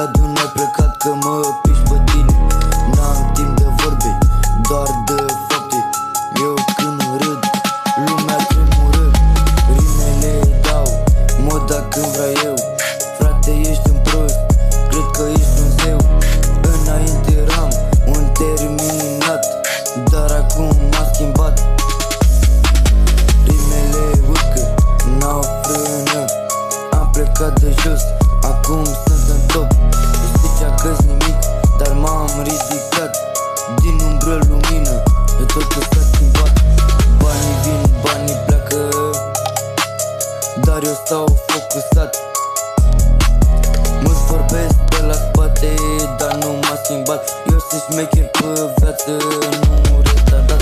plecat de unde ai plecat, că mă piși pe tine. N-am timp de vorbe, doar de fapte. Eu când râd, lumea tremură. Rimele dau, moda când vreau eu. Frate, ești un prost, cred că ești un zeu. Înainte eram un terminat, dar acum m-a schimbat. Rimele urcă, n-au frână. Am plecat de jos, acum sunt în top. Zicea că-s nimic, dar m-am ridicat. Din umbră lumină, de totul s-a schimbat. Banii vin, banii pleacă, dar eu stau focusat. Mulți vorbesc pe la spate, dar nu m-a schimbat. Eu sunt șmecher pe viață, nu retardat.